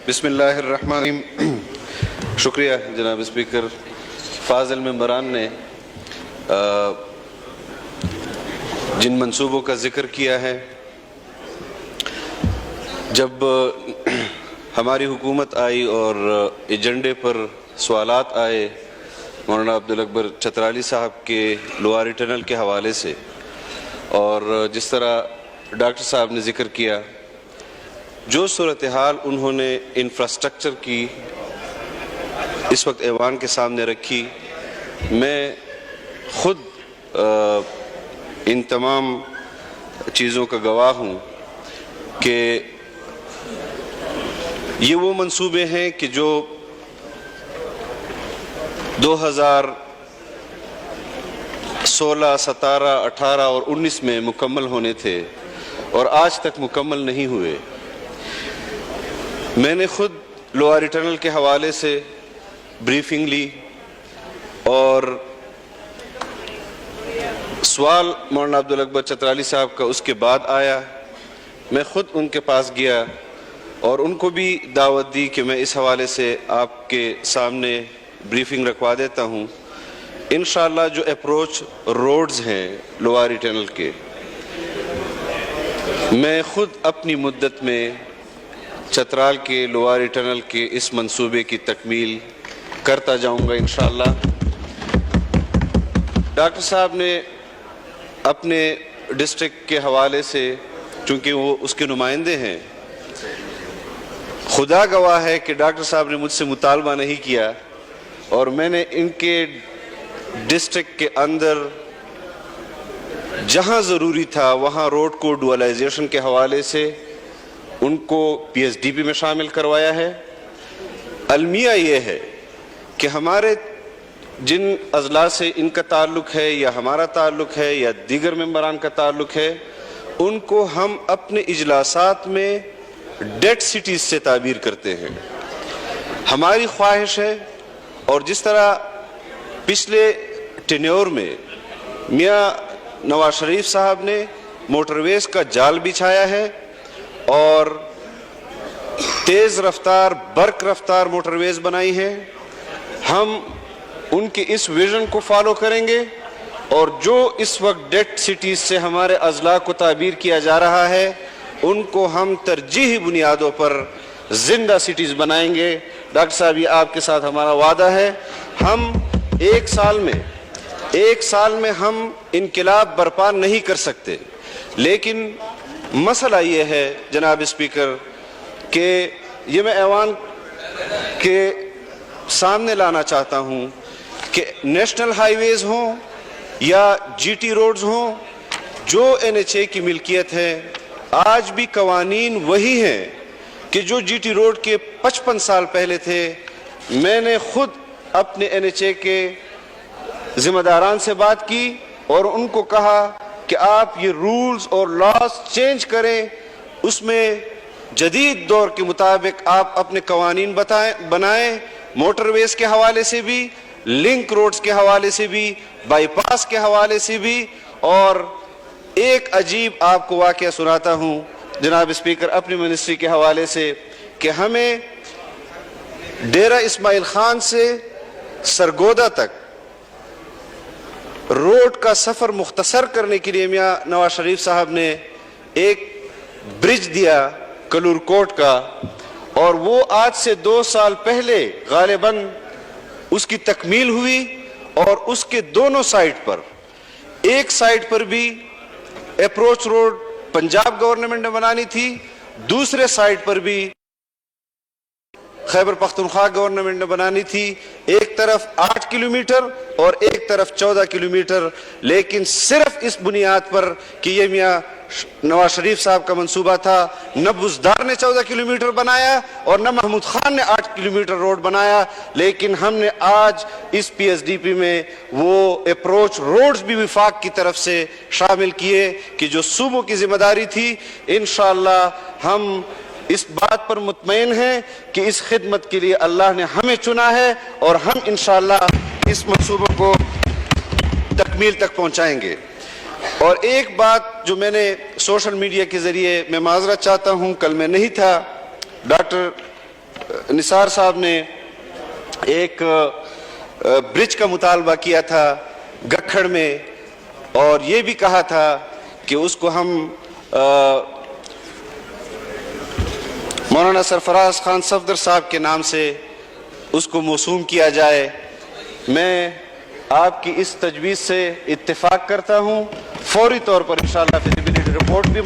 بسم اللہ الرحمن الرحیم۔ شکریہ جناب اسپیکر۔ فاضل ممبران نے جن منصوبوں کا ذکر کیا ہے، جب ہماری حکومت آئی اور ایجنڈے پر سوالات آئے مولانا عبدالاکبر چترالی صاحب کے لواری ٹنل کے حوالے سے، اور جس طرح ڈاکٹر صاحب نے ذکر کیا، جو صورتحال انہوں نے انفراسٹرکچر کی اس وقت ایوان کے سامنے رکھی، میں خود ان تمام چیزوں کا گواہ ہوں کہ یہ وہ منصوبے ہیں کہ جو 2016، 17، 18 اور 19 میں مکمل ہونے تھے اور آج تک مکمل نہیں ہوئے۔ میں نے خود لواری ٹنل کے حوالے سے بریفنگ لی اور سوال مولانا عبدالاکبر چترالی صاحب کا اس کے بعد آیا۔ میں خود ان کے پاس گیا اور ان کو بھی دعوت دی کہ میں اس حوالے سے آپ کے سامنے بریفنگ رکھوا دیتا ہوں۔ انشاءاللہ جو اپروچ روڈز ہیں لواری ٹنل کے، میں خود اپنی مدت میں چترال کے لواری ٹنل کے اس منصوبے کی تکمیل کرتا جاؤں گا انشاءاللہ۔ ڈاکٹر صاحب نے اپنے ڈسٹرکٹ کے حوالے سے، چونکہ وہ اس کے نمائندے ہیں، خدا گواہ ہے کہ ڈاکٹر صاحب نے مجھ سے مطالبہ نہیں کیا، اور میں نے ان کے ڈسٹرکٹ کے اندر جہاں ضروری تھا وہاں روڈ کو ڈوالائزیشن کے حوالے سے ان کو پی ایس ڈی پی میں شامل کروایا ہے۔ المیہ یہ ہے کہ ہمارے جن اضلاع سے ان کا تعلق ہے یا ہمارا تعلق ہے یا دیگر ممبران کا تعلق ہے، ان کو ہم اپنے اجلاسات میں ڈیڈ سٹیز سے تعبیر کرتے ہیں۔ ہماری خواہش ہے، اور جس طرح پچھلے ٹینیور میں میاں نواز شریف صاحب نے موٹر ویز کا جال بچھایا ہے اور تیز رفتار، برق رفتار موٹر ویز بنائی ہے، ہم ان کے اس ویژن کو فالو کریں گے، اور جو اس وقت ڈیڈ سٹیز سے ہمارے اضلاع کو تعبیر کیا جا رہا ہے ان کو ہم ترجیحی بنیادوں پر زندہ سٹیز بنائیں گے۔ ڈاکٹر صاحب، یہ آپ کے ساتھ ہمارا وعدہ ہے۔ ہم ایک سال میں ہم انقلاب برپا نہیں کر سکتے، لیکن مسئلہ یہ ہے جناب اسپیکر کہ یہ میں ایوان کے سامنے لانا چاہتا ہوں کہ نیشنل ہائی ویز ہوں یا جی ٹی روڈز ہوں، جو این ایچ اے کی ملکیت ہے، آج بھی قوانین وہی ہیں کہ جو جی ٹی روڈ کے 55 سال پہلے تھے۔ میں نے خود اپنے این ایچ اے کے ذمہ داران سے بات کی اور ان کو کہا کہ آپ یہ رولز اور لاز چینج کریں، اس میں جدید دور کے مطابق آپ اپنے قوانین بنائیں، موٹر ویز کے حوالے سے بھی، لنک روڈز کے حوالے سے بھی، بائی پاس کے حوالے سے بھی۔ اور ایک عجیب آپ کو واقعہ سناتا ہوں جناب اسپیکر اپنی منسٹری کے حوالے سے، کہ ہمیں ڈیرہ اسماعیل خان سے سرگودا تک روڈ کا سفر مختصر کرنے کے لیے میاں نواز شریف صاحب نے ایک برج دیا کلور کوٹ کا، اور وہ آج سے 2 سال پہلے غالباً اس کی تکمیل ہوئی، اور اس کے دونوں سائٹ پر، ایک سائٹ پر بھی اپروچ روڈ پنجاب گورنمنٹ نے بنانی تھی، دوسرے سائٹ پر بھی خیبر پختونخوا گورنمنٹ نے بنانی تھی، ایک طرف 8 کلومیٹر اور ایک طرف 14 کلومیٹر، لیکن صرف اس بنیاد پر کہ یہ میاں نواز شریف صاحب کا منصوبہ تھا، نہ بزدار نے 14 کلومیٹر بنایا اور نہ محمود خان نے 8 کلومیٹر روڈ بنایا، لیکن ہم نے آج اس پی ایس ڈی پی میں وہ اپروچ روڈز بھی وفاق کی طرف سے شامل کیے کہ جو صوبوں کی ذمہ داری تھی۔ انشاءاللہ ہم اس بات پر مطمئن ہیں کہ اس خدمت کے لیے اللہ نے ہمیں چنا ہے، اور ہم انشاءاللہ اس منصوبوں کو تکمیل تک پہنچائیں گے۔ اور ایک بات جو میں نے سوشل میڈیا کے ذریعے میں معذرت چاہتا ہوں، کل میں نہیں تھا، ڈاکٹر نثار صاحب نے ایک برج کا مطالبہ کیا تھا گکھڑ میں، اور یہ بھی کہا تھا کہ اس کو ہم مولانا سرفراز خان صفدر صاحب کے نام سے اس کو موسوم کیا جائے۔ میں آپ کی اس تجویز سے اتفاق کرتا ہوں، فوری طور پر انشاءاللہ فیزیبلٹی رپورٹ بھی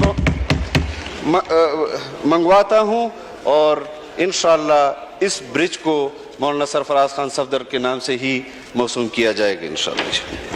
منگواتا ہوں، اور انشاءاللہ اس برج کو مولانا سرفراز خان صفدر کے نام سے ہی موسوم کیا جائے گا انشاءاللہ۔